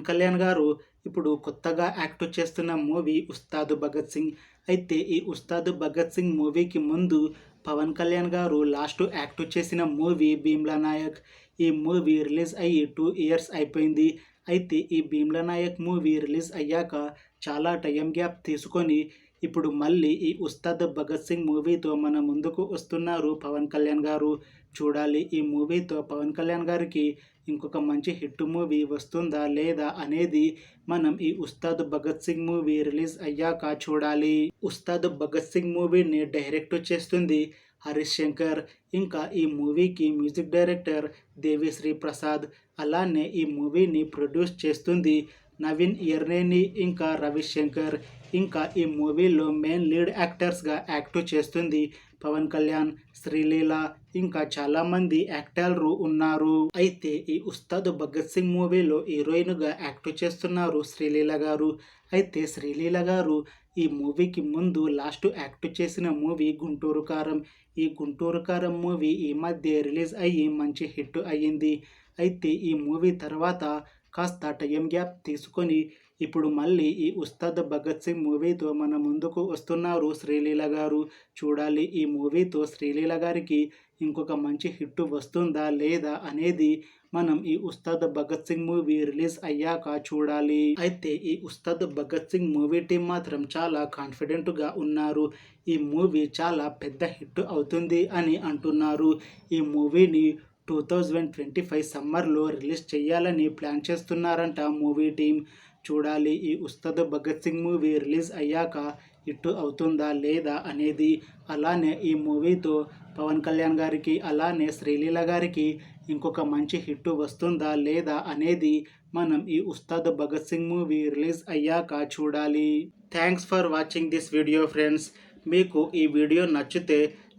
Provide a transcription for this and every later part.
కళ్యాణ్ గారు ఇప్పుడు కొత్తగా యాక్ట్ చేస్తున్న మూవీ ఉస్తాద్ భగత్ సింగ్. అయితే ఈ ఉస్తాద్ భగత్ సింగ్ మూవీకి ముందు పవన్ కళ్యాణ్ గారు లాస్ట్ యాక్ట్ చేసిన మూవీ భీమ్లా నాయక్. ఈ మూవీ రిలీజ్ అయ్యి 2 ఇయర్స్ అయిపోయింది. అయితే ఈ భీమ్లా నాయక్ మూవీ రిలీజ్ అయ్యాక చాలా టైం గ్యాప్ తీసుకొని ఇప్పుడు మళ్ళీ ఈ ఉస్తాద్ భగత్ సింగ్ మూవీతో మన ముందుకు వస్తున్నారు పవన్ కళ్యాణ్ గారు. చూడాలి ఈ మూవీతో పవన్ కళ్యాణ్ గారికి ఇంకొక మంచి హిట్ మూవీ వస్తుందా లేదా అనేది మనం ఈ ఉస్తాద్ భగత్ సింగ్ మూవీ రిలీజ్ అయ్యాక చూడాలి. ఉస్తాద్ భగత్ సింగ్ మూవీని డైరెక్ట్ చేస్తుంది హరీష్ శంకర్. ఇంకా ఈ మూవీకి మ్యూజిక్ డైరెక్టర్ దేవిశ్రీ ప్రసాద్. అలానే ఈ మూవీని ప్రొడ్యూస్ చేస్తుంది నవీన్ ఎర్నేని ఇంకా రవిశంకర్. ఇంకా ఈ మూవీలో మెయిన్ లీడ్ యాక్టర్స్గా యాక్ట్ చేస్తుంది పవన్ కళ్యాణ్, శ్రీలీల, ఇంకా చాలామంది యాక్టర్లు ఉన్నారు. అయితే ఈ ఉస్తాద్ భగత్ సింగ్ మూవీలో హీరోయిన్గా యాక్ట్ చేస్తున్నారు శ్రీలీల గారు. అయితే శ్రీలీల గారు ఈ మూవీకి ముందు లాస్ట్ యాక్ట్ చేసిన మూవీ గుంటూరు కారం. ఈ గుంటూరు కారం మూవీ ఈ మధ్య రిలీజ్ అయ్యి మంచి హిట్ అయ్యింది. అయితే ఈ మూవీ తర్వాత కాస్త టైం గ్యాప్ తీసుకొని ఇప్పుడు మళ్ళీ ఈ ఉస్తాద్ భగత్ సింగ్ మూవీతో మన ముందుకు వస్తున్నారు శ్రీలీల గారు. చూడాలి ఈ మూవీతో శ్రీలీల గారికి ఇంకొక మంచి హిట్ వస్తుందా లేదా అనేది మనం ఈ ఉస్తాద్ భగత్ సింగ్ మూవీ రిలీజ్ అయ్యాక చూడాలి. అయితే ఈ ఉస్తాద్ భగత్ సింగ్ మూవీ టీం మాత్రం చాలా కాన్ఫిడెంట్గా ఉన్నారు. ఈ మూవీ చాలా పెద్ద హిట్ అవుతుంది అని అంటున్నారు. ఈ మూవీని 2025 సమ్మర్లో రిలీజ్ చేయాలని ప్లాన్ చేస్తున్నారంట మూవీ టీం. చూడాలి ఈ ఉస్తాద్ భగత్ సింగ్ మూవీ రిలీజ్ అయ్యాక హిట్ అవుతుందా లేదా అనేది. అలానే ఈ మూవీతో పవన్ కళ్యాణ్ గారికి అలానే శ్రీలీల గారికి ఇంకొక మంచి హిట్ వస్తుందా లేదా అనేది మనం ఈ ఉస్తాద్ భగత్ సింగ్ మూవీ రిలీజ్ అయ్యాక చూడాలి. Thanks for watching this video friends. మీకు ఈ వీడియో నచ్చితే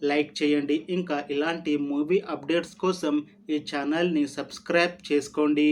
లైక్ చేయండి. ఇంకా ఇలాంటి మూవీ అప్డేట్స్ కోసం ఈ ఛానల్ని సబ్స్క్రైబ్ చేసుకోండి.